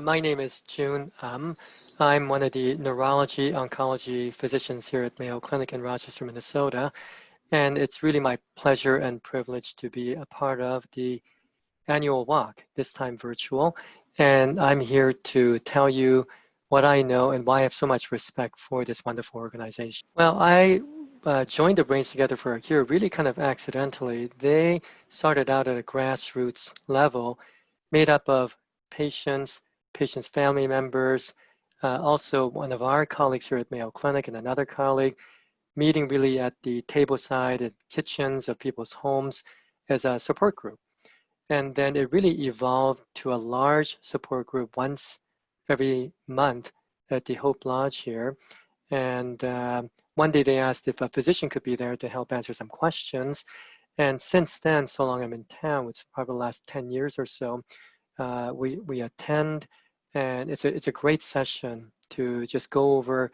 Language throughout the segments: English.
My name is June. I'm one of the neurology oncology physicians here at Mayo Clinic in Rochester, Minnesota, and it's really my pleasure and privilege to be a part of the annual walk, this time virtual. And I'm here to tell you what I know and why I have so much respect for this wonderful organization. Well, I joined the Brains Together for a Cure really kind of accidentally. They started out at a grassroots level made up of patients, patients' family members, also one of our colleagues here at Mayo Clinic and another colleague, meeting really at the tableside and kitchens of people's homes as a support group. And then it really evolved to a large support group once every month at the Hope Lodge here. And one day they asked if a physician could be there to help answer some questions. And since then, so long I'm in town, it's probably the last 10 years or so, we attend, and it's a great session to just go over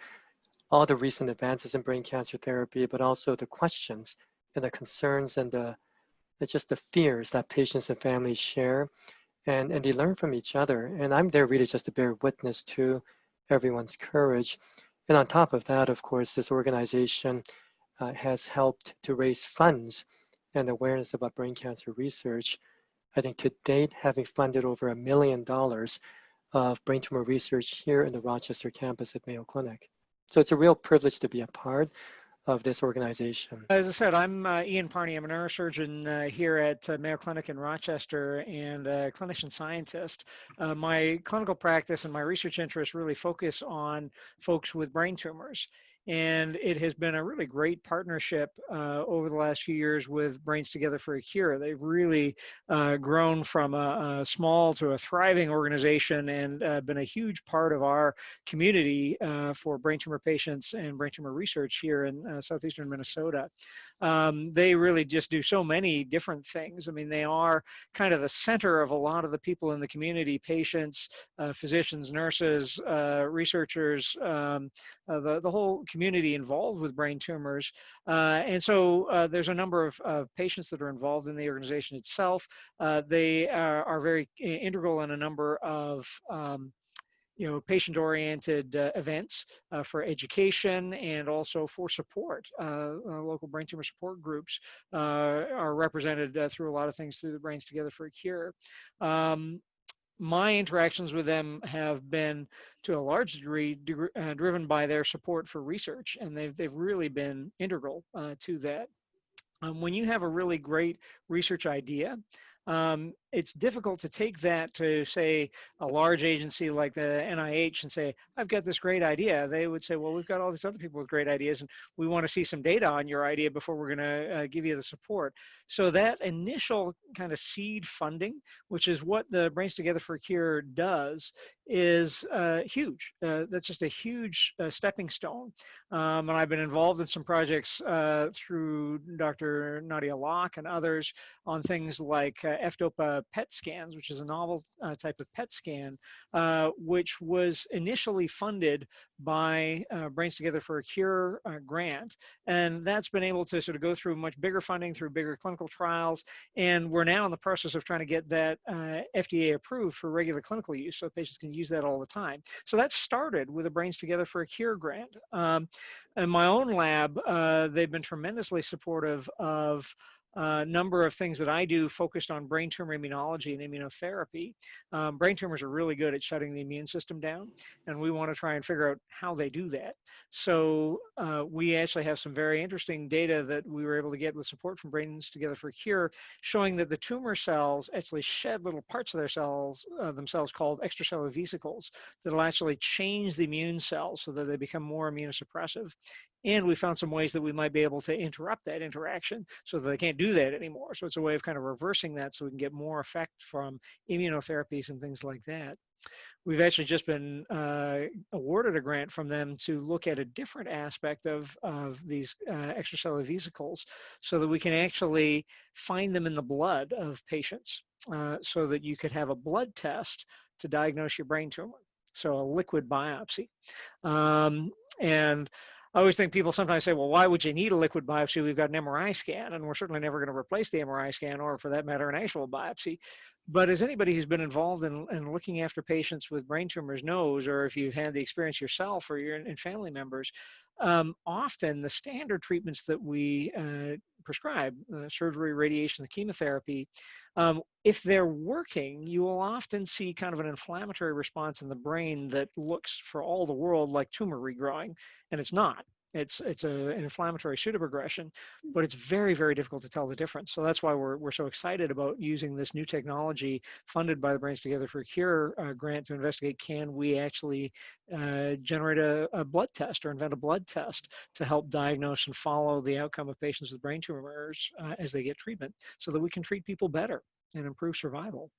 all the recent advances in brain cancer therapy, but also the questions and the concerns and just the fears that patients and families share, and they learn from each other. And I'm there really just to bear witness to everyone's courage. And on top of that, of course, this organization has helped to raise funds and awareness about brain cancer research. I think to date, having funded over $1 million of brain tumor research here in the Rochester campus at Mayo Clinic. So it's a real privilege to be a part of this organization. As I said, I'm Ian Parney. I'm a neurosurgeon here at Mayo Clinic in Rochester and a clinician scientist. My clinical practice and my research interests really focus on folks with brain tumors. And it has been a really great partnership over the last few years with Brains Together for a Cure. They've really grown from a small to a thriving organization and been a huge part of our community for brain tumor patients and brain tumor research here in southeastern Minnesota. They really just do so many different things. I mean, they are kind of the center of a lot of the people in the community, patients, physicians, nurses, researchers, the whole community involved with brain tumors. And so there's a number of patients that are involved in the organization itself. They are very integral in a number of patient-oriented events for education and also for support. Local brain tumor support groups are represented through a lot of things through the Brains Together for a Cure. My interactions with them have been, to a large degree, driven by their support for research, and they've really been integral to that. When you have a really great research idea, it's difficult to take that to, say, a large agency like the NIH and say, I've got this great idea. They would say, well, we've got all these other people with great ideas, and we want to see some data on your idea before we're going to give you the support. So that initial kind of seed funding, which is what the Brains Together for a Cure does, is huge. That's just a huge stepping stone. And I've been involved in some projects through Dr. Nadia Locke and others on things like FDOPA PET scans, which is a novel type of PET scan, which was initially funded by Brains Together for a Cure grant. And that's been able to sort of go through much bigger funding, through bigger clinical trials. And we're now in the process of trying to get that FDA approved for regular clinical use so patients can use that all the time. So that started with a Brains Together for a Cure grant. In my own lab, they've been tremendously supportive of a number of things that I do focused on brain tumor immunology and immunotherapy. Brain tumors are really good at shutting the immune system down, and we want to try and figure out how they do that. So we actually have some very interesting data that we were able to get with support from Brains Together for a Cure, showing that the tumor cells actually shed little parts of their cells themselves called extracellular vesicles that will actually change the immune cells so that they become more immunosuppressive. And we found some ways that we might be able to interrupt that interaction so that they can't do that anymore. So it's a way of kind of reversing that so we can get more effect from immunotherapies and things like that. We've actually just been awarded a grant from them to look at a different aspect of these extracellular vesicles so that we can actually find them in the blood of patients so that you could have a blood test to diagnose your brain tumor. So a liquid biopsy. And I always think people sometimes say, well, why would you need a liquid biopsy? We've got an MRI scan, and we're certainly never going to replace the MRI scan or, for that matter, an actual biopsy. But as anybody who's been involved in looking after patients with brain tumors knows, or if you've had the experience yourself or you're in family members, often the standard treatments that we prescribe, surgery, radiation, the chemotherapy, if they're working, you will often see kind of an inflammatory response in the brain that looks for all the world like tumor regrowing, and it's not. It's an inflammatory pseudoprogression, but it's very, very difficult to tell the difference. So that's why we're so excited about using this new technology funded by the Brains Together for a Cure grant to investigate, can we actually generate a blood test or invent a blood test to help diagnose and follow the outcome of patients with brain tumors as they get treatment, so that we can treat people better and improve survival.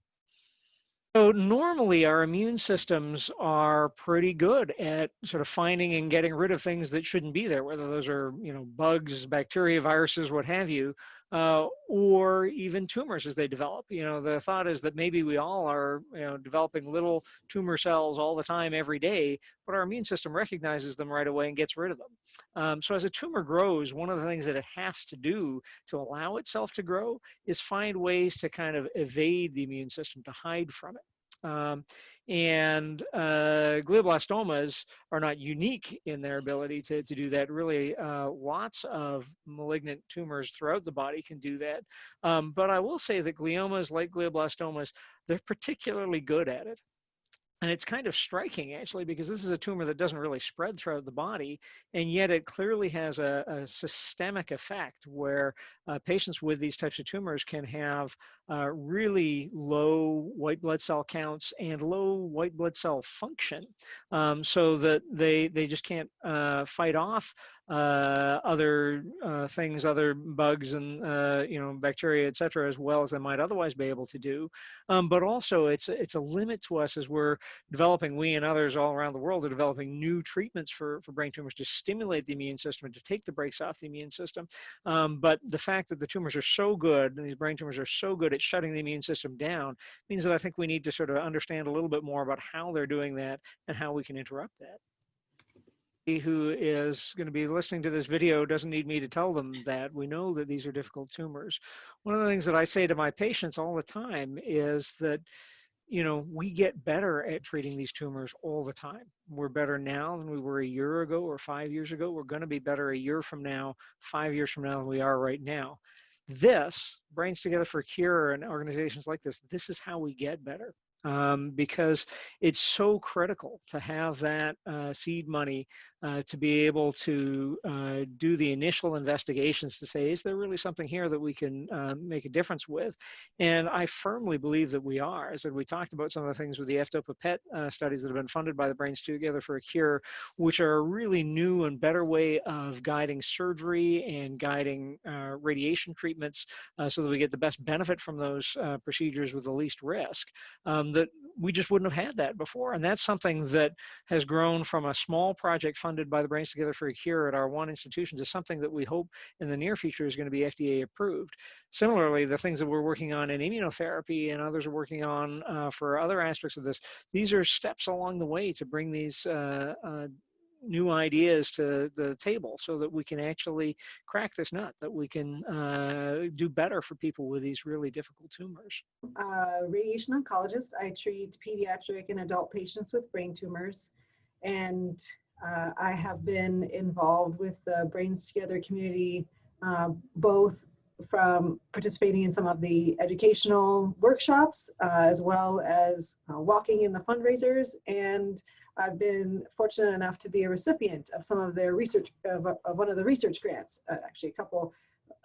So normally our immune systems are pretty good at sort of finding and getting rid of things that shouldn't be there, whether those are, bugs, bacteria, viruses, what have you, or even tumors as they develop. The thought is that maybe we all are, developing little tumor cells all the time, every day, but our immune system recognizes them right away and gets rid of them. So as a tumor grows, one of the things that it has to do to allow itself to grow is find ways to kind of evade the immune system, to hide from it. Glioblastomas are not unique in their ability to do that. Really, lots of malignant tumors throughout the body can do that. But I will say that gliomas, like glioblastomas, they're particularly good at it. And it's kind of striking, actually, because this is a tumor that doesn't really spread throughout the body, and yet it clearly has a systemic effect where patients with these types of tumors can have really low white blood cell counts and low white blood cell function, so that they just can't fight off other things, other bugs and bacteria, et cetera, as well as they might otherwise be able to do. But also it's a limit to us as we're developing, we and others all around the world are developing new treatments for brain tumors to stimulate the immune system and to take the brakes off the immune system. But the fact that the tumors are so good, and these brain tumors are so good at shutting the immune system down, means that I think we need to sort of understand a little bit more about how they're doing that and how we can interrupt that. Who is going to be listening to this video doesn't need me to tell them that. We know that these are difficult tumors. One of the things that I say to my patients all the time is that we get better at treating these tumors all the time. We're better now than we were a year ago or 5 years ago. We're going to be better a year from now, 5 years from now than we are right now. This, Brains Together for a Cure and organizations like this is how we get better. Because it's so critical to have that seed money to be able to do the initial investigations to say, is there really something here that we can make a difference with? And I firmly believe that we are. As we talked about some of the things with the FDOPA PET studies that have been funded by the Brains Together for a Cure, which are a really new and better way of guiding surgery and guiding radiation treatments so that we get the best benefit from those procedures with the least risk. That we just wouldn't have had that before. And that's something that has grown from a small project funded by the Brains Together for a Cure at our one institution to something that we hope in the near future is going to be FDA approved. Similarly, the things that we're working on in immunotherapy and others are working on for other aspects of this, these are steps along the way to bring these new ideas to the table so that we can actually crack this nut, that we can do better for people with these really difficult tumors. Radiation oncologist. I treat pediatric and adult patients with brain tumors, and I have been involved with the Brains Together community, both from participating in some of the educational workshops, as well as walking in the fundraisers, and I've been fortunate enough to be a recipient of some of their research, of one of the research grants, actually a couple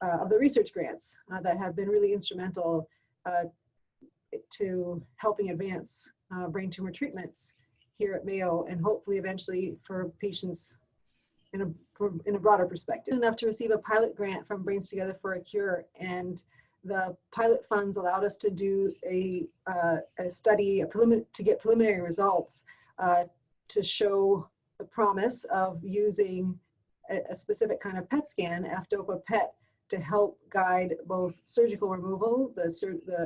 of the research grants that have been really instrumental to helping advance brain tumor treatments here at Mayo, and hopefully eventually for patients in a broader perspective. Enough to receive a pilot grant from Brains Together for a Cure, and the pilot funds allowed us to do a study, to get preliminary results to show the promise of using a specific kind of PET scan, FDOPA PET, to help guide both surgical removal,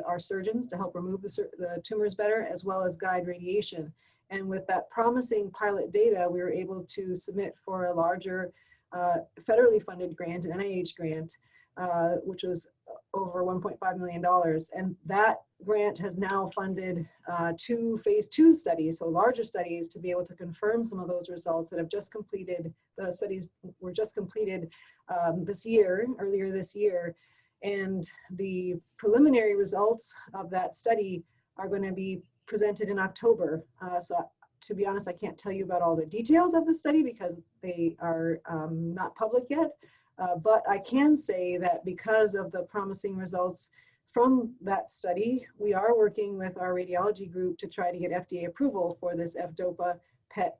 our surgeons to help remove the tumors better, as well as guide radiation. And with that promising pilot data, we were able to submit for a larger federally funded grant, an NIH grant, which was over $1.5 million. And that grant has now funded 2 phase 2 studies, so larger studies, to be able to confirm some of those results that have just completed. The studies were just completed earlier this year. And the preliminary results of that study are going to be presented in October. So to be honest, I can't tell you about all the details of the study because they are not public yet. But I can say that because of the promising results from that study, we are working with our radiology group to try to get FDA approval for this FDOPA PET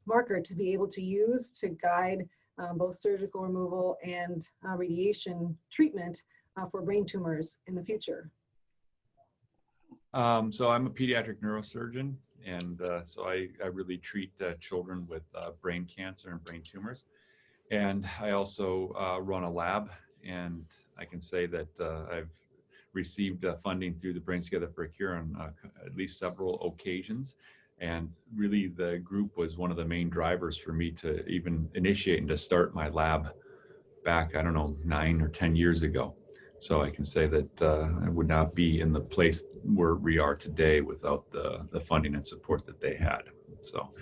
marker to be able to use to guide both surgical removal and radiation treatment for brain tumors in the future. So I'm a pediatric neurosurgeon, and so I really treat children with brain cancer and brain tumors. And I also run a lab, and I can say that I've received funding through the Brains Together for a Cure on at least several occasions. And really the group was one of the main drivers for me to even initiate and to start my lab back, I don't know, 9 or 10 years ago. So I can say that I would not be in the place where we are today without the funding and support that they had. So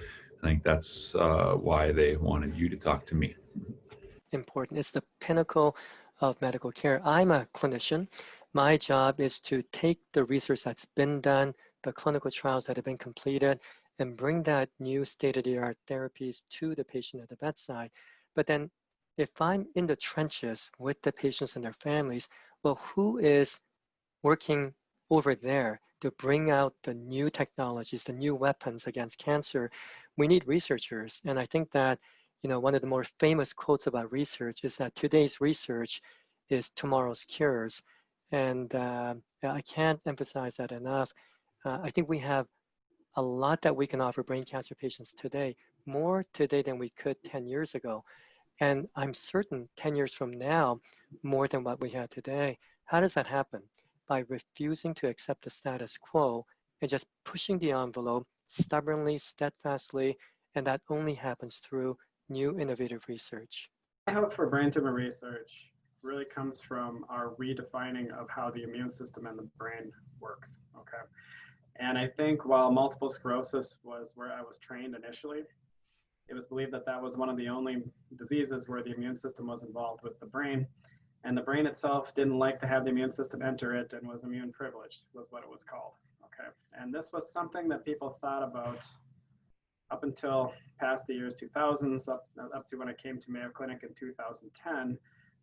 I think that's why they wanted you to talk to me. Important. It's the pinnacle of medical care. I'm a clinician. My job is to take the research that's been done, the clinical trials that have been completed, and bring that new state-of-the-art therapies to the patient at the bedside. But then if I'm in the trenches with the patients and their families, well, who is working over there to bring out the new technologies, the new weapons against cancer? We need researchers. And I think that, you know, one of the more famous quotes about research is that today's research is tomorrow's cures. And I can't emphasize that enough. I think we have a lot that we can offer brain cancer patients today, more today than we could 10 years ago. And I'm certain 10 years from now, more than what we had today. How does that happen? By refusing to accept the status quo and just pushing the envelope stubbornly, steadfastly, and that only happens through new innovative research. My hope for brain tumor research really comes from our redefining of how the immune system and the brain works, okay? And I think while multiple sclerosis was where I was trained initially, it was believed that that was one of the only diseases where the immune system was involved with the brain. And the brain itself didn't like to have the immune system enter it and was immune privileged, was what it was called, okay? And this was something that people thought about up until past the years 2000s, up to when I came to Mayo Clinic in 2010.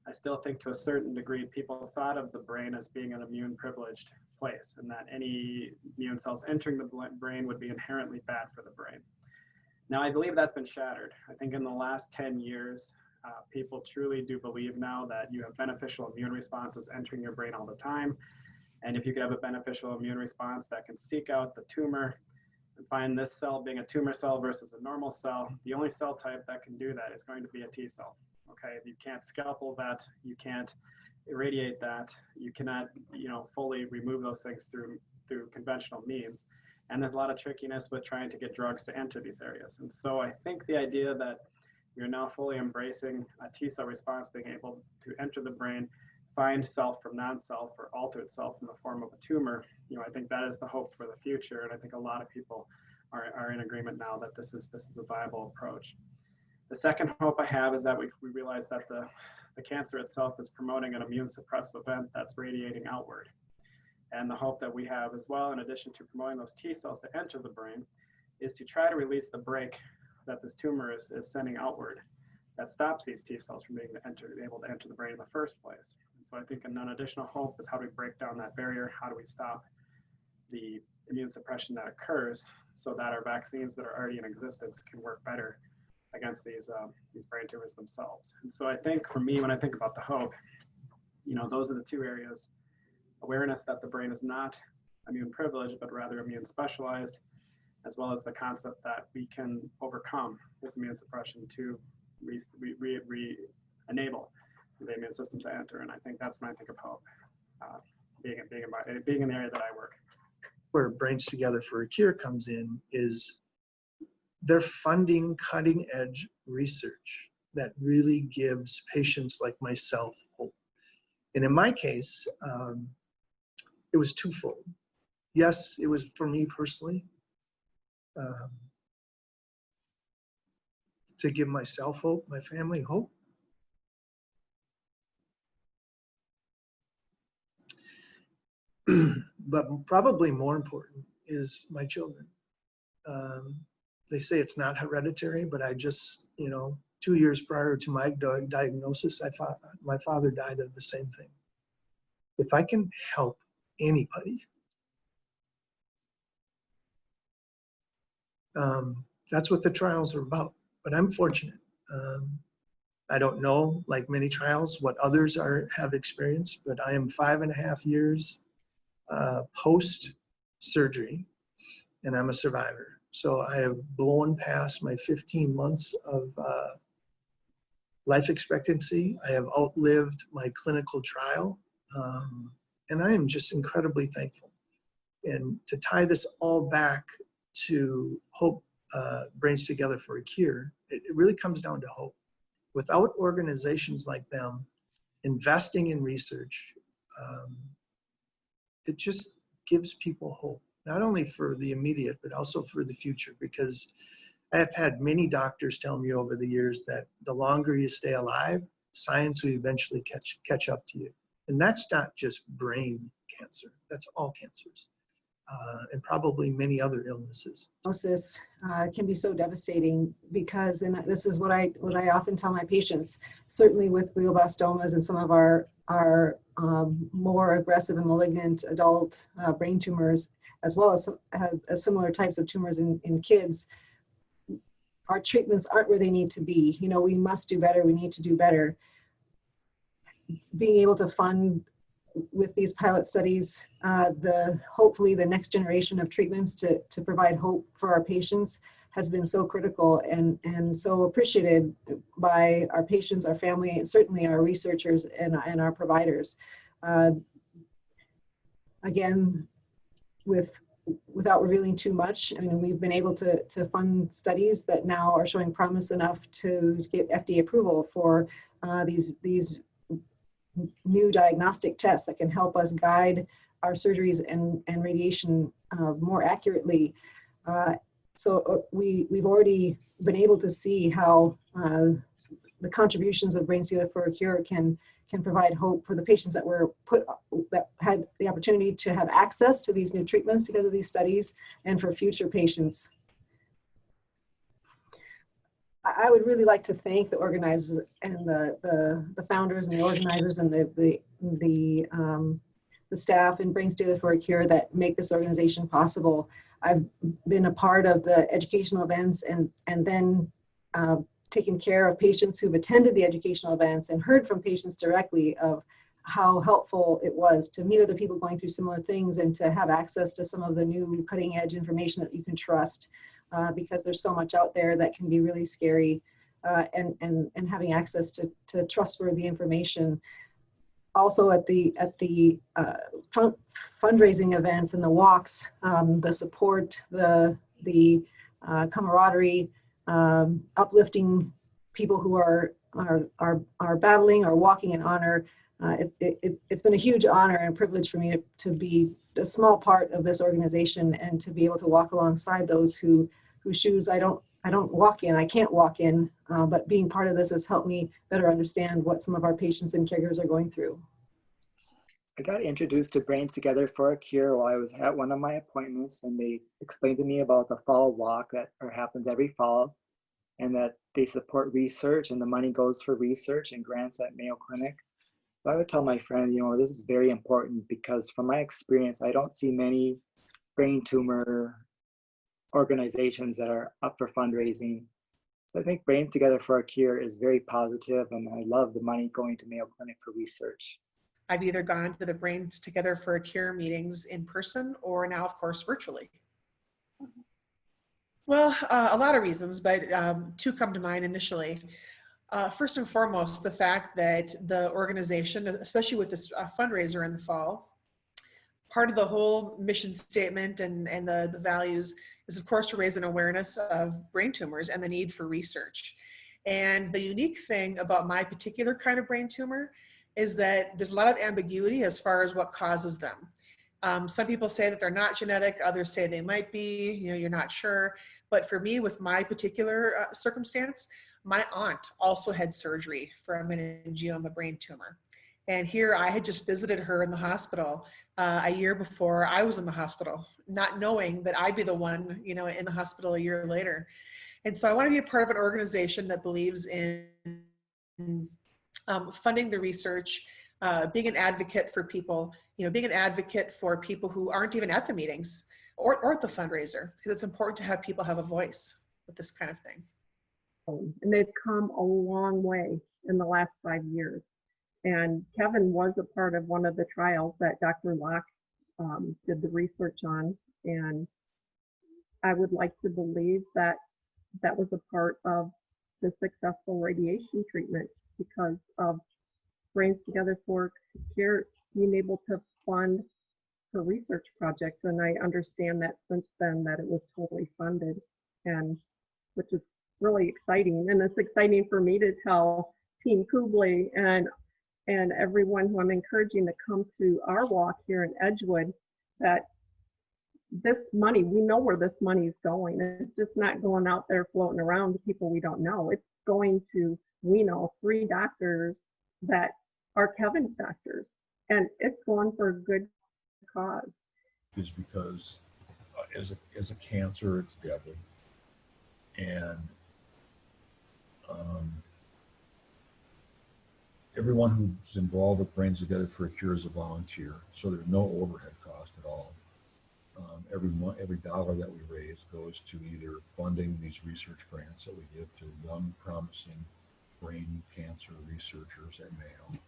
I still think to a certain degree, people thought of the brain as being an immune privileged place, and that any immune cells entering the brain would be inherently bad for the brain. Now, I believe that's been shattered. I think in the last 10 years, people truly do believe now that you have beneficial immune responses entering your brain all the time. And if you could have a beneficial immune response that can seek out the tumor and find this cell being a tumor cell versus a normal cell, the only cell type that can do that is going to be a T cell. Okay, you can't scalpel that, you can't irradiate that, you cannot, fully remove those things through conventional means. And there's a lot of trickiness with trying to get drugs to enter these areas. And so I think the idea that you're now fully embracing a T cell response, being able to enter the brain, find self from non-self or alter itself in the form of a tumor, I think that is the hope for the future. And I think a lot of people are in agreement now that this is a viable approach. The second hope I have is that we realize that the cancer itself is promoting an immune suppressive event that's radiating outward. And the hope that we have as well, in addition to promoting those T cells to enter the brain, is to try to release the brake that this tumor is sending outward that stops these T cells from being able to enter the brain in the first place. And so I think an additional hope is how do we break down that barrier? How do we stop the immune suppression that occurs so that our vaccines that are already in existence can work better against these brain tumors themselves. And so I think for me, when I think about the hope, those are the two areas: awareness that the brain is not immune privileged, but rather immune specialized, as well as the concept that we can overcome this immune suppression to enable the immune system to enter. And I think that's when I think of hope, being in the area that I work. Where Brains Together for a Cure comes in is they're funding cutting edge research that really gives patients like myself hope. And in my case, it was twofold. Yes, it was for me personally, to give myself hope, my family hope. But probably more important is my children. They say it's not hereditary, but I just, 2 years prior to my diagnosis, my father died of the same thing. If I can help anybody, that's what the trials are about. But I'm fortunate. I don't know, like many trials, what others have experienced, but I am 5.5 years post-surgery, and I'm a survivor. So I have blown past my 15 months of life expectancy. I have outlived my clinical trial, and I am just incredibly thankful. And to tie this all back to hope, Brains Together for a Cure, it really comes down to hope. Without organizations like them investing in research, it just gives people hope, not only for the immediate, but also for the future. Because I have had many doctors tell me over the years that the longer you stay alive, science will eventually catch up to you. And that's not just brain cancer, that's all cancers. And probably many other illnesses. Diagnosis can be so devastating because, and this is what I often tell my patients, certainly with glioblastomas and some of our more aggressive and malignant adult brain tumors, as well as similar types of tumors in kids, our treatments aren't where they need to be. We must do better. We need to do better. Being able to fund with these pilot studies, hopefully the next generation of treatments to provide hope for our patients has been so critical and so appreciated by our patients, our family, and certainly our researchers and our providers. Again, without revealing too much, I mean, we've been able to fund studies that now are showing promise enough to get FDA approval for these new diagnostic tests that can help us guide our surgeries and radiation more accurately. So we've already been able to see how the contributions of Brains Together for a Cure can provide hope for the patients that had the opportunity to have access to these new treatments because of these studies, and for future patients. I would really like to thank the organizers and the founders and the organizers and the staff in Brains Together for a Cure that make this organization possible. I've been a part of the educational events and then taken care of patients who've attended the educational events and heard from patients directly of how helpful it was to meet other people going through similar things and to have access to some of the new cutting edge information that you can trust. Because there's so much out there that can be really scary, and having access to trustworthy information. Also at the fundraising events and the walks, the support, the camaraderie, uplifting people who are battling or walking in honor. It's been a huge honor and a privilege for me to be a small part of this organization and to be able to walk alongside those whose shoes I don't walk in, I can't walk in, but being part of this has helped me better understand what some of our patients and caregivers are going through. I got introduced to Brains Together for a Cure while I was at one of my appointments, and they explained to me about the fall walk that happens every fall, and that they support research and the money goes for research and grants at Mayo Clinic. So I would tell my friend, this is very important because from my experience, I don't see many brain tumor organizations that are up for fundraising. So I think Brains Together for a Cure is very positive, and I love the money going to Mayo Clinic for research. I've either gone to the Brains Together for a Cure meetings in person or now, of course, virtually. Well, a lot of reasons, but two come to mind initially. First and foremost, the fact that the organization, especially with this fundraiser in the fall, part of the whole mission statement and the values is, of course, to raise an awareness of brain tumors and the need for research. And the unique thing about my particular kind of brain tumor is that there's a lot of ambiguity as far as what causes them. Some people say that they're not genetic, others say they might be, you're not sure. But for me, with my particular circumstance, my aunt also had surgery for a meningioma brain tumor. And here I had just visited her in the hospital a year before I was in the hospital, not knowing that I'd be the one, in the hospital a year later. And so I want to be a part of an organization that believes in funding the research, being an advocate for people, being an advocate for people who aren't even at the meetings or at the fundraiser, because it's important to have people have a voice with this kind of thing. And they've come a long way in the last 5 years. And Kevin was a part of one of the trials that Dr. Locke did the research on. And I would like to believe that that was a part of the successful radiation treatment because of Brains Together for Cure being able to fund her research projects. And I understand that since then that it was totally funded, and which is really exciting. And it's exciting for me to tell Team Kublai and everyone who I'm encouraging to come to our walk here in Edgewood that this money, we know where this money is going. It's just not going out there floating around to people we don't know. It's going to, we know, 3 doctors that are Kevin's doctors, and it's going for a good cause. Is because as a cancer, it's deadly, and everyone who's involved with Brains Together for a Cure is a volunteer, so there's no overhead cost at all. Every dollar that we raise goes to either funding these research grants that we give to young, promising brain cancer researchers at Mayo.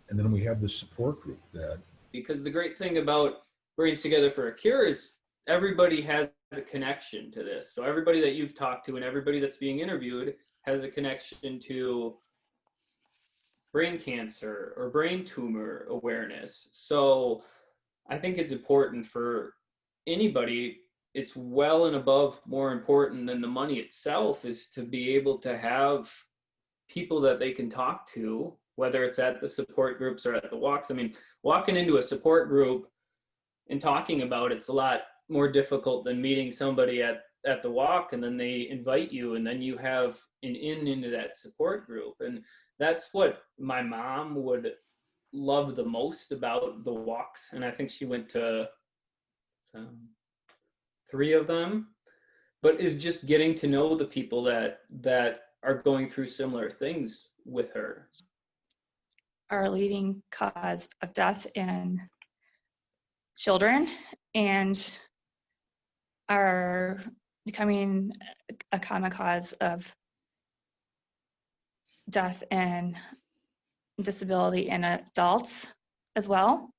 And then we have this support group that... Because the great thing about Brains Together for a Cure is everybody has a connection to this. So everybody that you've talked to and everybody that's being interviewed has a connection to brain cancer or brain tumor awareness. So I think it's important for anybody, it's well and above more important than the money itself, is to be able to have people that they can talk to, whether it's at the support groups or at the walks. I mean, walking into a support group and talking about it's a lot more difficult than meeting somebody at the walk and then they invite you and then you have an in into that support group. And that's what my mom would love the most about the walks. And I think she went to 3 of them, but is just getting to know the people that are going through similar things with her. Our leading cause of death in children and are becoming a common cause of death and disability in adults as well.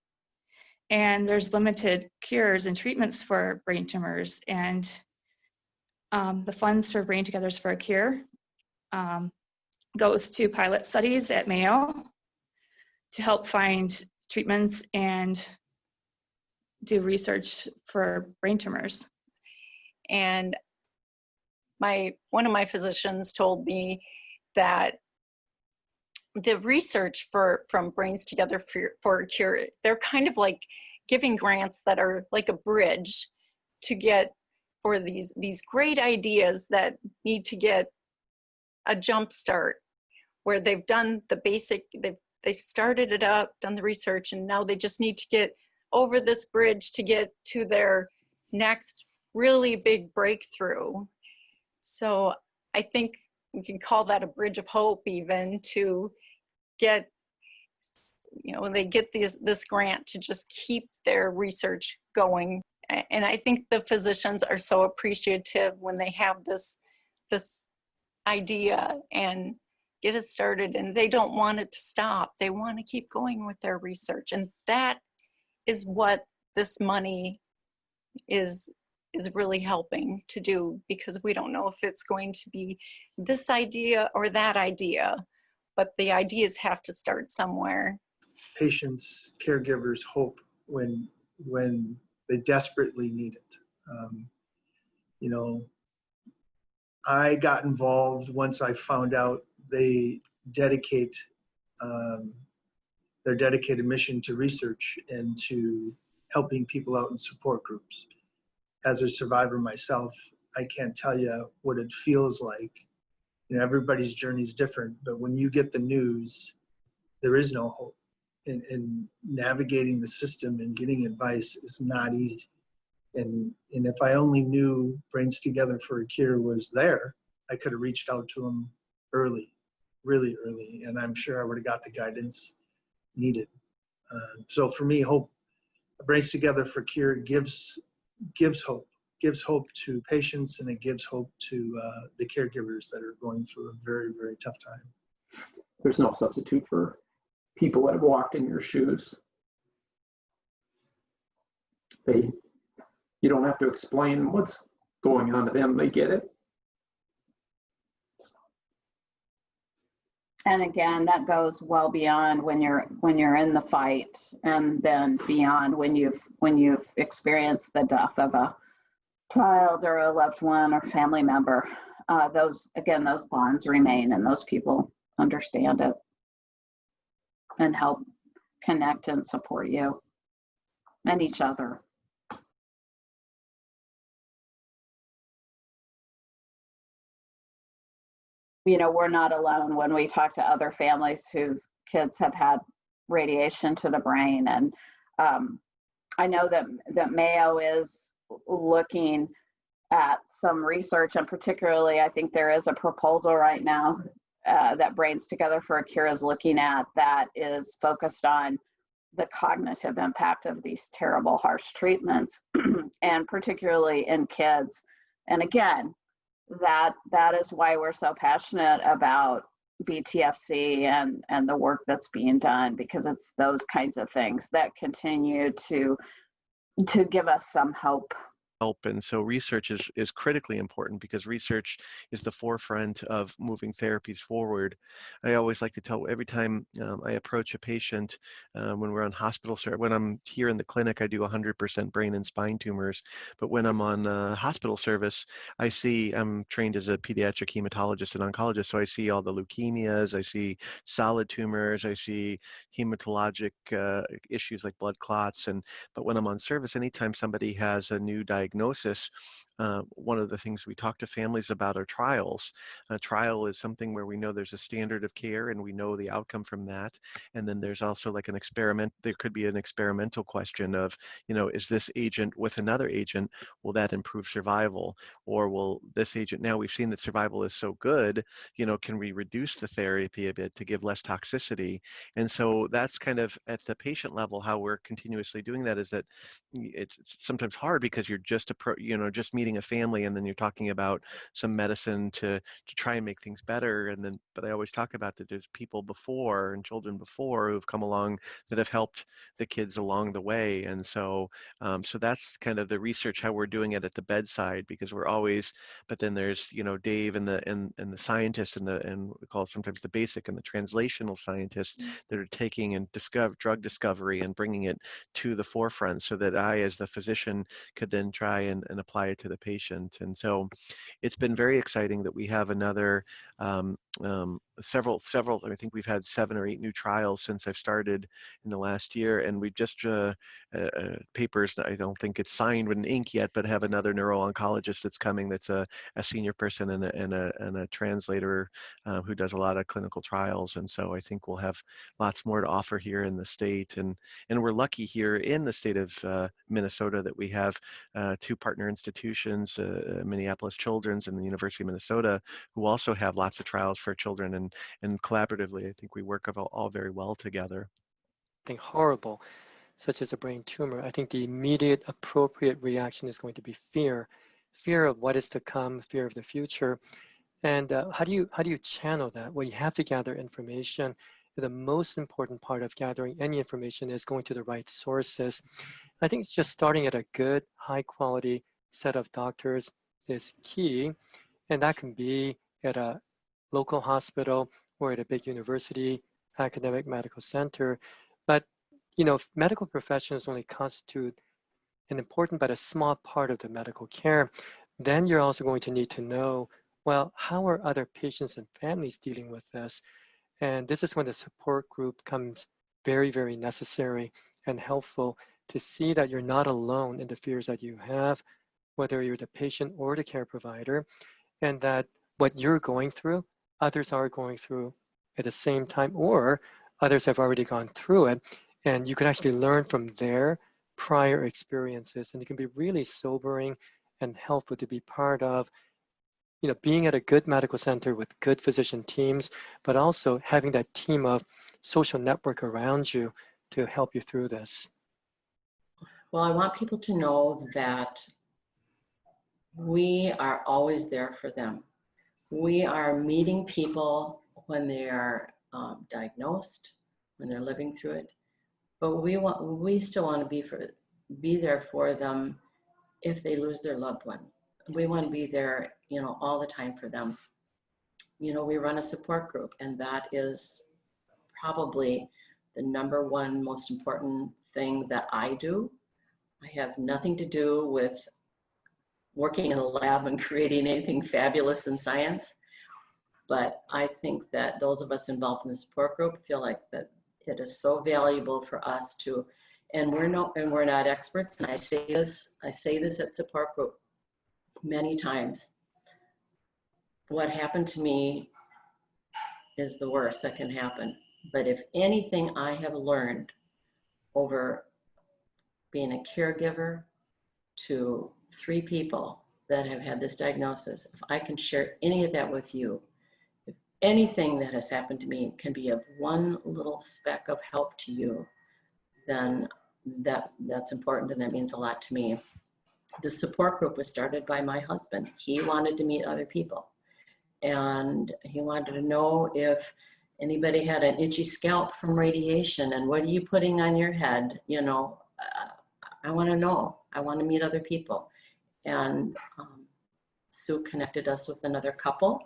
And there's limited cures and treatments for brain tumors, and the funds for Brain Togethers for a Cure goes to pilot studies at Mayo to help find treatments and do research for brain tumors. And one of my physicians told me that the research from Brains Together for a Cure, they're kind of like giving grants that are like a bridge to get for these great ideas that need to get a jump start, where they've done the basic, they've started it up, done the research, and now they just need to get over this bridge to get to their next really big breakthrough. So I think we can call that a bridge of hope, even, to get, they get this grant to just keep their research going. And I think the physicians are so appreciative when they have this idea and get it started, and they don't want it to stop. They want to keep going with their research. And that is what this money is really helping to do, because we don't know if it's going to be this idea or that idea, but the ideas have to start somewhere. Patients, caregivers hope when they desperately need it. I got involved once I found out they dedicate their dedicated mission to research and to helping people out in support groups. As a survivor myself, I can't tell you what it feels like. You know, everybody's journey is different, but when you get the news, there is no hope. And navigating the system and getting advice is not easy. And if I only knew Brains Together for a Cure was there, I could have reached out to them early, really early, and I'm sure I would have got the guidance needed. So for me, hope, Brains Together for Cure gives hope. Gives hope to patients, and it gives hope to the caregivers that are going through a very, very tough time. There's no substitute for people that have walked in your shoes. You don't have to explain what's going on to them. They get it. And again, that goes well beyond when you're in the fight, and then beyond when you've experienced the death of a child or a loved one or family member. Those bonds remain, and those people understand it and help connect and support you and each other. You know, we're not alone when we talk to other families whose kids have had radiation to the brain. And I know that Mayo is looking at some research, and particularly I think there is a proposal right now that Brains Together for a Cure is looking at that is focused on the cognitive impact of these terrible, harsh treatments, and particularly in kids. And again, that is why we're so passionate about BTFC and the work that's being done, because it's those kinds of things that continue to give us some hope. And so research is critically important, because research is the forefront of moving therapies forward. I always like to tell, every time I approach a patient, when we're on hospital service, when I'm here in the clinic, I do 100% brain and spine tumors. But when I'm on hospital service, I'm trained as a pediatric hematologist and oncologist, so I see all the leukemias, I see solid tumors, I see hematologic issues like blood clots. But when I'm on service, anytime somebody has a new diagnosis, one of the things we talk to families about are trials. A trial is something where we know there's a standard of care and we know the outcome from that. And then there's also like an experiment. There could be an experimental question of, is this agent with another agent, will that improve survival? Or will this agent, now we've seen that survival is so good, can we reduce the therapy a bit to give less toxicity? And so that's kind of at the patient level, how we're continuously doing that, is that it's sometimes hard because you're just meeting a family, and then you're talking about some medicine to try and make things better. But I always talk about that there's people before and children before who've come along that have helped the kids along the way. And so that's kind of the research, how we're doing it at the bedside, because we're always, but then there's, Dave and the scientists and we call it sometimes the basic and the translational scientists that are taking and drug discovery and bringing it to the forefront, so that I, as the physician, could then try and apply it to the patient. And so it's been very exciting that we have another several, I think we've had 7 or 8 new trials since I've started in the last year. And we've just papers, I don't think it's signed with ink yet, but have another neuro-oncologist that's coming, that's a senior person and a translator who does a lot of clinical trials. And so I think we'll have lots more to offer here in the state. And we're lucky here in the state of Minnesota that we have 2 partner institutions, Minneapolis Children's and the University of Minnesota, who also have lots of trials for children. And collaboratively, I think we work all very well together. Something horrible, such as a brain tumor, I think the immediate appropriate reaction is going to be fear of what is to come, fear of the future. And how do you channel that? Well, you have to gather information. The most important part of gathering any information is going to the right sources. I think it's just starting at a good, high quality set of doctors is key. And that can be at a local hospital or at a big university, academic medical center. But, medical professionals only constitute an important but a small part of the medical care. Then you're also going to need to know well, how are other patients and families dealing with this? And this is when the support group comes very, very necessary and helpful to see that you're not alone in the fears that you have, whether you're the patient or the care provider, and that what you're going through, others are going through at the same time, or others have already gone through it. And you can actually learn from their prior experiences. And it can be really sobering and helpful to be part of, being at a good medical center with good physician teams, but also having that team of social network around you to help you through this. Well, I want people to know that we are always there for them. We are meeting people when they are diagnosed, when they're living through it, but we still want to be there for them if they lose their loved one. We want to be there, all the time for them. We run a support group, and that is probably the number one most important thing that I do. I have nothing to do with working in a lab and creating anything fabulous in science, but I think that those of us involved in the support group feel like that it is so valuable for us to, and we're not experts, and I say this at support group many times. What happened to me is the worst that can happen. But if anything I have learned over being a caregiver to 3 people that have had this diagnosis, if I can share any of that with you, if anything that has happened to me can be of one little speck of help to you, then that's important, and that means a lot to me. The support group was started by my husband. He wanted to meet other people, and he wanted to know if anybody had an itchy scalp from radiation, and what are you putting on your head? I want to know. I want to meet other people. And Sue connected us with another couple,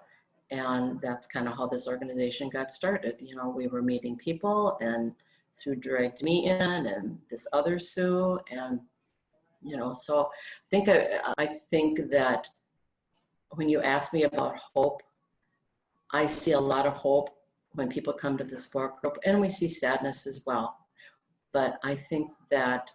and that's kind of how this organization got started. We were meeting people, and Sue dragged me in, and this other Sue, and so I think that when you ask me about hope, I see a lot of hope when people come to the support group, and we see sadness as well. But I think that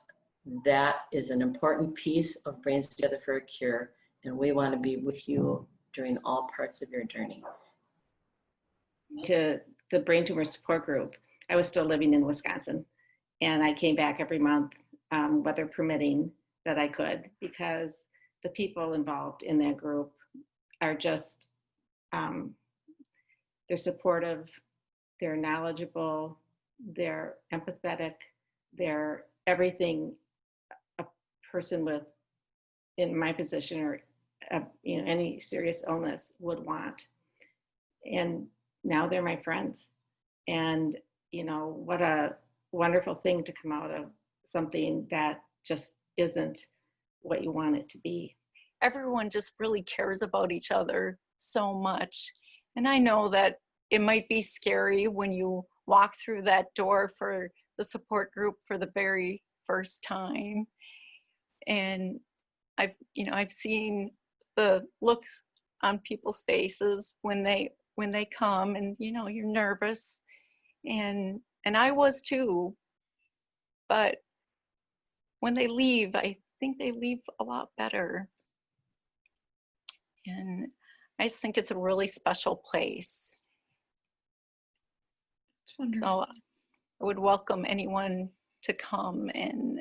is an important piece of Brains Together for a Cure, and we want to be with you during all parts of your journey. To the brain tumor support group, I was still living in Wisconsin, and I came back every month, weather permitting, that I could, because the people involved in that group are just, they're supportive, they're knowledgeable, they're empathetic, they're everything a person in my position or any serious illness would want. And now they're my friends. And what a wonderful thing to come out of something that just isn't what you want it to be. Everyone just really cares about each other so much. And I know that it might be scary when you walk through that door for the support group for the very first time. And I've seen the looks on people's faces when they come, and you're nervous, and I was too. But when they leave, I think they leave a lot better. And I just think it's a really special place. So I would welcome anyone to come, and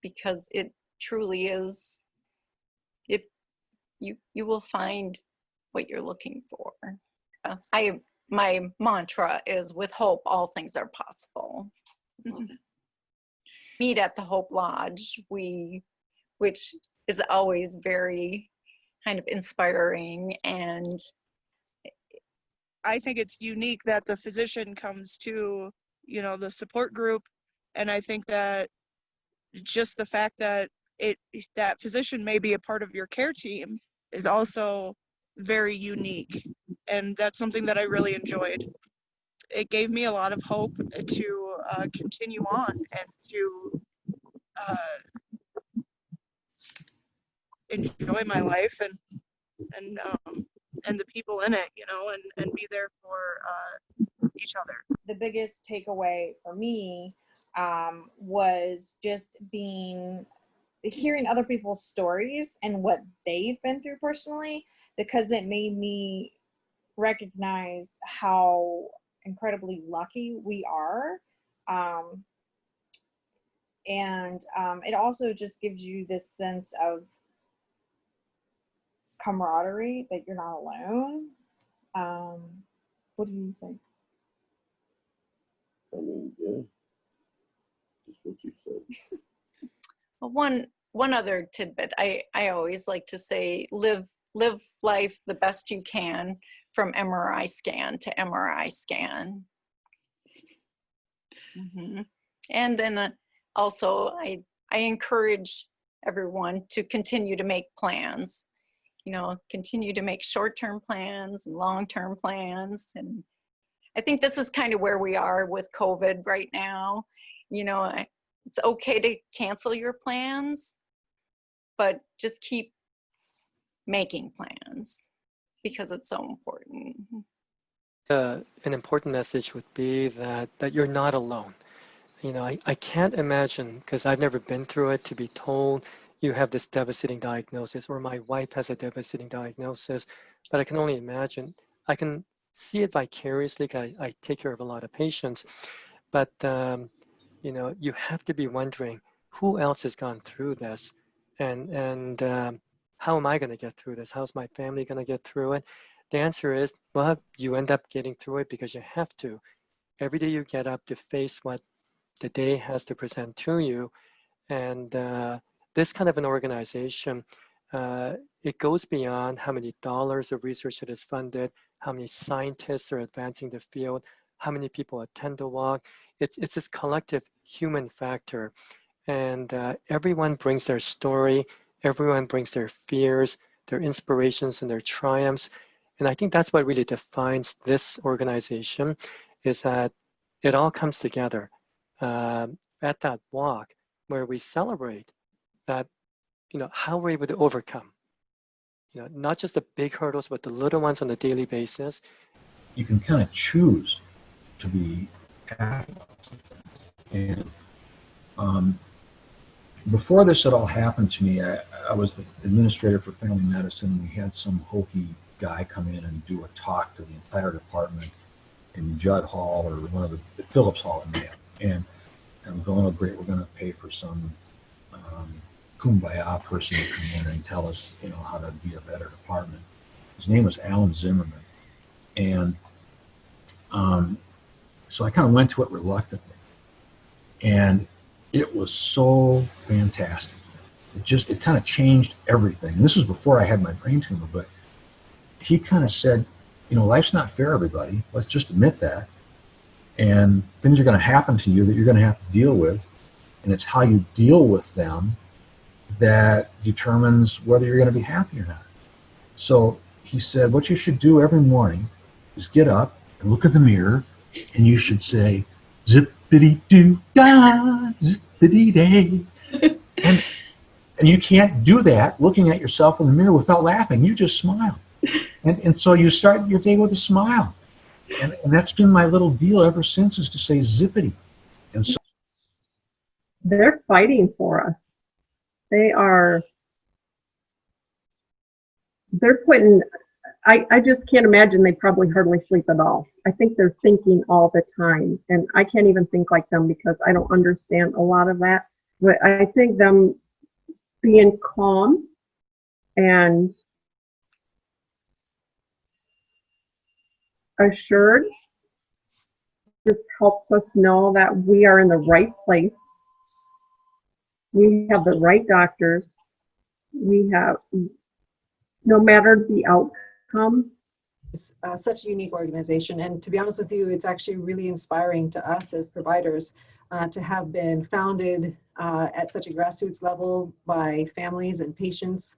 because it truly is, you will find what you're looking for. My mantra is, with hope, all things are possible. Meet at the Hope Lodge, which is always very kind of inspiring. And I think it's unique that the physician comes to, the support group. And I think that just the fact that that physician may be a part of your care team is also very unique. And that's something that I really enjoyed. It gave me a lot of hope to continue on and to enjoy my life and and the people in it, you know, and be there for each other. The biggest takeaway for me was just hearing other people's stories and what they've been through personally, because it made me recognize how incredibly lucky we are. And it also just gives you this sense of camaraderie, that you're not alone. What do you think? I mean, yeah, just what you said. Well, one other tidbit, I always like to say, live life the best you can from MRI scan to MRI scan. And then also I encourage everyone to continue to make plans, you know, continue to make short-term plans and long-term plans. And I think this is kind of where we are with COVID right now. You know, it's okay to cancel your plans, but just keep making plans because it's so important. An important message would be that you're not alone. You know, I can't imagine, because I've never been through it, to be told you have this devastating diagnosis, or my wife has a devastating diagnosis, but I can only imagine. I can see it vicariously because I take care of a lot of patients, but you know, you have to be wondering who else has gone through this, and how am I going to get through this? How's my family going to get through it? The answer is, well, you end up getting through it because you have to. Every day you get up to face what the day has to present to you. And this kind of an organization, it goes beyond how many dollars of research it is funded, how many scientists are advancing the field, how many people attend the walk. It's this collective human factor. And everyone brings their story, everyone brings their fears, their inspirations, and their triumphs. And I think that's what really defines this organization, is that it all comes together at that walk where we celebrate that, you know, how we're able to overcome, you know, not just the big hurdles, but the little ones on a daily basis. You can kind of choose to be happy about something. And before this had all happened to me, I was the administrator for family medicine. We had some hokey guy come in and do a talk to the entire department in Judd Hall, or one of the Phillips Hall in Mayo. And I'm going, oh great, we're going to pay for some kumbaya person to come in and tell us, you know, how to be a better department. His name was Alan Zimmerman. And so I kind of went to it reluctantly. And it was so fantastic. It kind of changed everything. And this was before I had my brain tumor, but he kind of said, you know, life's not fair, everybody. Let's just admit that. And things are going to happen to you that you're going to have to deal with. And it's how you deal with them that determines whether you're going to be happy or not. So he said, what you should do every morning is get up and look at the mirror, and you should say, zippity-doo-dah, zippity-day. And you can't do that looking at yourself in the mirror without laughing. You just smile. And so you start your day with a smile. And that's been my little deal ever since, is to say zippity. And so they're fighting for us. They're putting, I just can't imagine they probably hardly sleep at all. I think they're thinking all the time. And I can't even think like them because I don't understand a lot of that. But I think them being calm and assured just helps us know that we are in the right place. We have the right doctors. We have, no matter the outcome. It's such a unique organization. And to be honest with you, it's actually really inspiring to us as providers to have been founded at such a grassroots level by families and patients,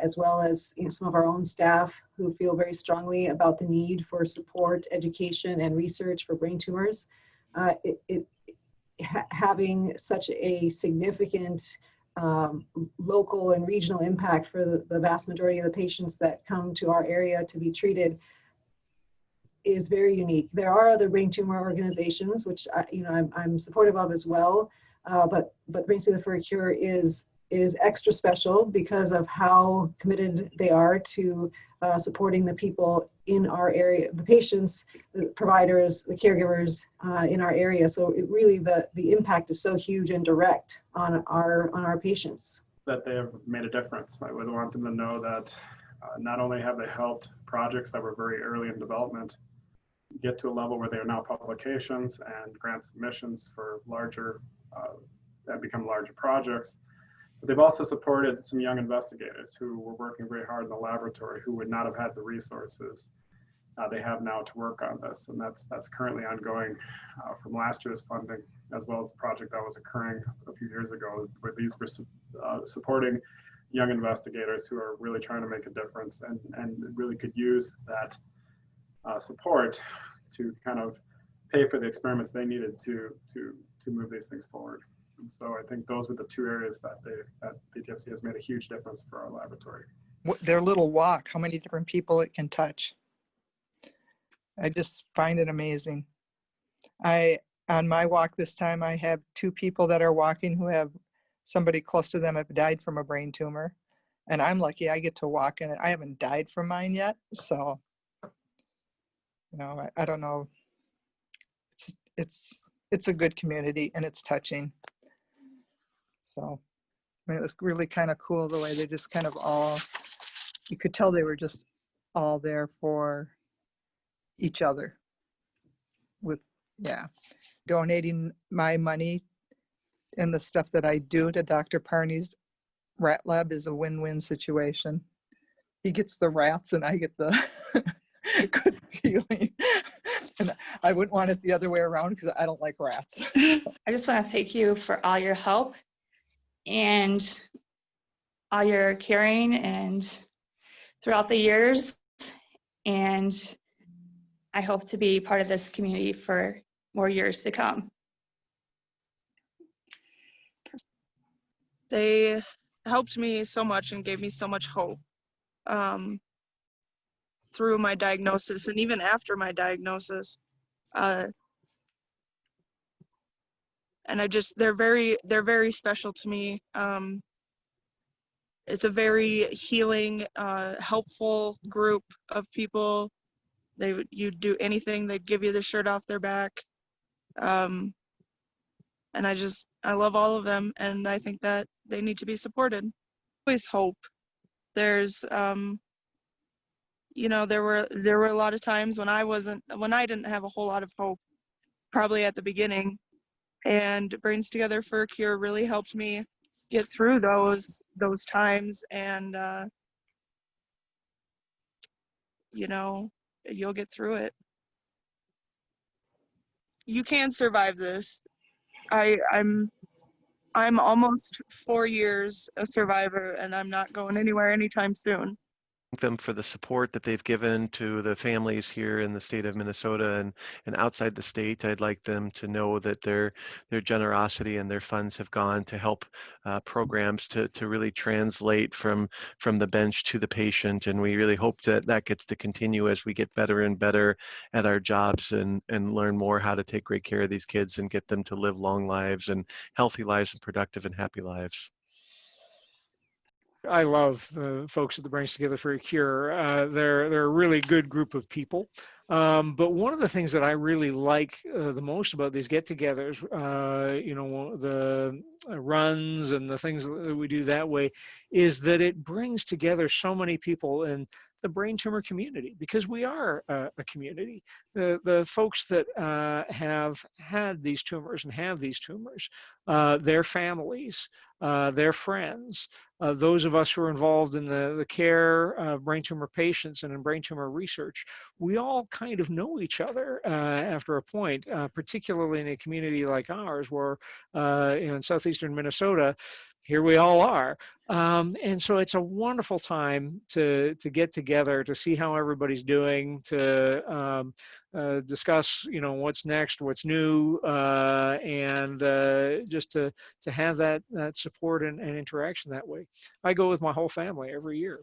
as well as, you know, some of our own staff who feel very strongly about the need for support, education, and research for brain tumors. Having such a significant local and regional impact for the vast majority of the patients that come to our area to be treated is very unique. There are other brain tumor organizations, which I'm supportive of as well, but Brains Together for a Cure is extra special because of how committed they are to supporting the people in our area, the patients, the providers, the caregivers in our area. So it really, the impact is so huge and direct on our patients. That they have made a difference. I would want them to know that not only have they helped projects that were very early in development get to a level where they are now publications and grant submissions for larger and become larger projects, but they've also supported some young investigators who were working very hard in the laboratory who would not have had the resources they have now to work on this. And that's currently ongoing from last year's funding, as well as the project that was occurring a few years ago, where these were supporting young investigators who are really trying to make a difference and really could use that support to kind of pay for the experiments they needed to move these things forward. And so I think those were the two areas that BTFC has made a huge difference for our laboratory. Their little walk, how many different people it can touch. I just find it amazing. On my walk this time, I have 2 people that are walking who have somebody close to them have died from a brain tumor. And I'm lucky I get to walk in it. I haven't died from mine yet. So, I don't know. It's a good community and it's touching. So, it was really kind of cool the way they just kind of all, you could tell they were just all there for each other with, donating my money and the stuff that I do to Dr. Parney's rat lab is a win-win situation. He gets the rats and I get the good feeling. And I wouldn't want it the other way around because I don't like rats. I just want to thank you for all your help and all your caring and throughout the years. And I hope to be part of this community for more years to come. They helped me so much and gave me so much hope through my diagnosis and even after my diagnosis. And they're very special to me. It's a very healing, helpful group of people. You'd do anything, they'd give you the shirt off their back. And I love all of them, and I think that they need to be supported. Always hope. There's, there were a lot of times when I didn't have a whole lot of hope, probably at the beginning, and Brains Together for a Cure really helped me get through those times, and you'll get through it. You can survive this. I'm almost 4 years a survivor, and I'm not going anywhere anytime soon. Them for the support that they've given to the families here in the state of Minnesota and outside the state. I'd like them to know that their generosity and their funds have gone to help programs to really translate from the bench to the patient. And we really hope that gets to continue as we get better and better at our jobs and learn more how to take great care of these kids and get them to live long lives and healthy lives and productive and happy lives. I love the folks at the Brains Together for a Cure. They're a really good group of people. But one of the things that I really like the most about these get-togethers, the runs and the things that we do that way, is that it brings together so many people in the brain tumor community, because we are a community. The folks that have had these tumors and have these tumors, their families, their friends, those of us who are involved in the care of brain tumor patients and in brain tumor research, we all kind of know each other after a point, particularly in a community like ours where in southeastern Minnesota, here we all are. And so it's a wonderful time to get together, to see how everybody's doing, to discuss, what's next, what's new, and just to have that support and interaction that way. I go with my whole family every year.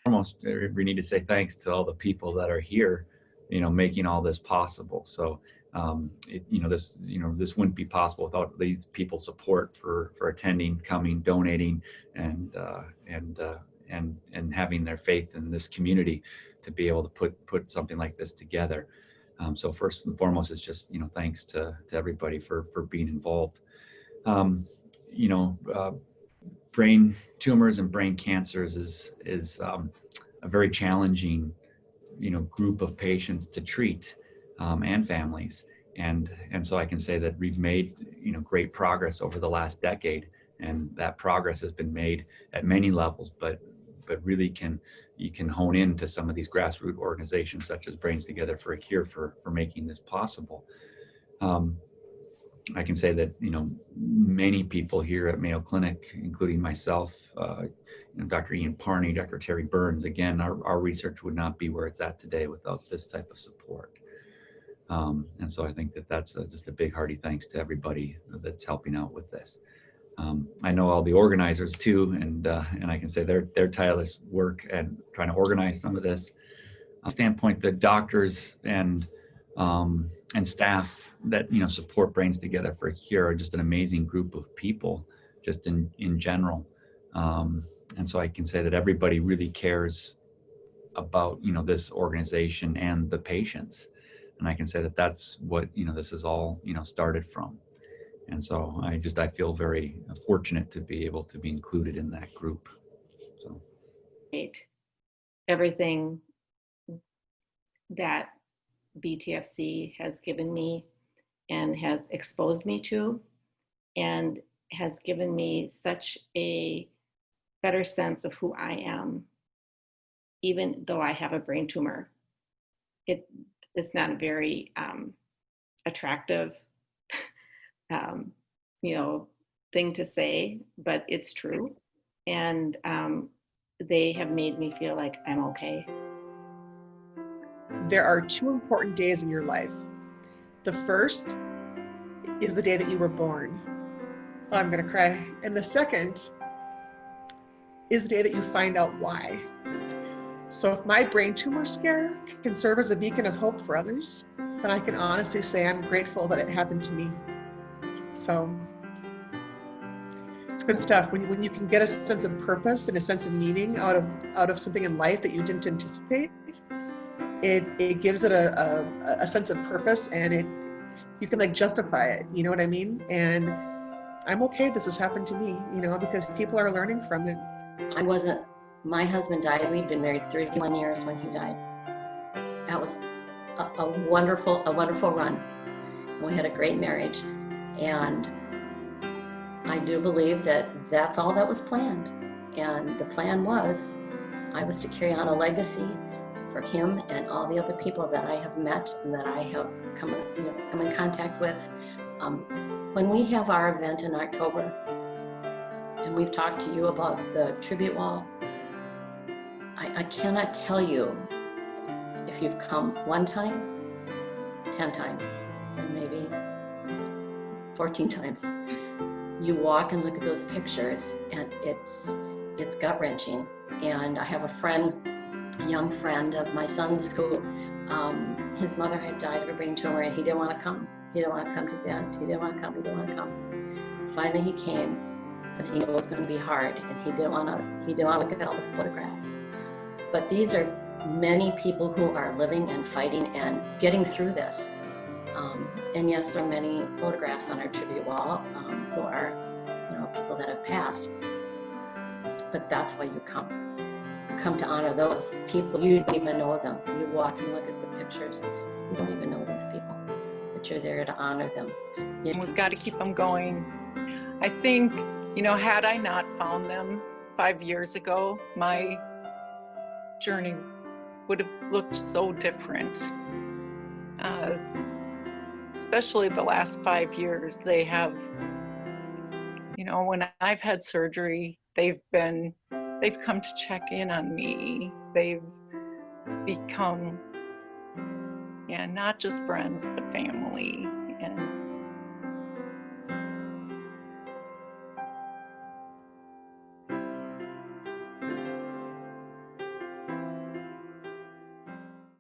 Almost, we need to say thanks to all the people that are here, making all this possible. So, this wouldn't be possible without these people's support for attending, coming, donating, and having their faith in this community to be able to put something like this together. So first and foremost, it's just, thanks to everybody for being involved. Brain tumors and brain cancers is a very challenging, group of patients to treat, and families. And so I can say that we've made, great progress over the last decade, and that progress has been made at many levels, but really you can hone into some of these grassroots organizations such as Brains Together for a Cure for making this possible. I can say that, many people here at Mayo Clinic, including myself, Dr. Ian Parney, Dr. Terry Burns, again, our research would not be where it's at today without this type of support. And so I think that that's just a big hearty thanks to everybody that's helping out with this. I know all the organizers too, and I can say their tireless work and trying to organize some of this. On standpoint, the doctors and staff that support Brains Together for a Cure are just an amazing group of people, just in general. And so I can say that everybody really cares about this organization and the patients, and I can say that that's what this is all started from. And so I feel very fortunate to be able to be included in that group. So everything that BTFC has given me and has exposed me to, and has given me such a better sense of who I am, even though I have a brain tumor. It's not a very attractive thing to say, but it's true. And they have made me feel like I'm okay. There are two important days in your life. The first is the day that you were born. Oh, I'm gonna cry. And the second is the day that you find out why. So if my brain tumor scare can serve as a beacon of hope for others, then I can honestly say I'm grateful that it happened to me. So it's good stuff. When you can get a sense of purpose and a sense of meaning out of something in life that you didn't anticipate, it gives it a sense of purpose, and you can justify it, you know what I mean? And I'm okay this has happened to me, because people are learning from it. My husband died. We'd been married 31 years when he died. That was a wonderful run. We had a great marriage, and I do believe that that's all that was planned. And the plan was, I was to carry on a legacy for him and all the other people that I have met and that I have come in contact with. When we have our event in October, and we've talked to you about the tribute wall, I cannot tell you if you've come one time, 10 times, and maybe 14 times. You walk and look at those pictures, and it's gut-wrenching. And I have a young friend of my son's who his mother had died of a brain tumor, and he didn't want to come. He didn't want to come to the event. He didn't want to come. Finally, he came because he knew it was going to be hard, and he didn't want to look at all the photographs. But these are many people who are living and fighting and getting through this. And yes, there are many photographs on our tribute wall who are, people that have passed. But that's why you come. You come to honor those people. You don't even know them. You walk and look at the pictures. You don't even know those people, but you're there to honor them. We've got to keep them going. I think, had I not found them 5 years ago, my journey would have looked so different. Especially the last 5 years, they have, when I've had surgery, they've come to check in on me. They've become and not just friends, but family. And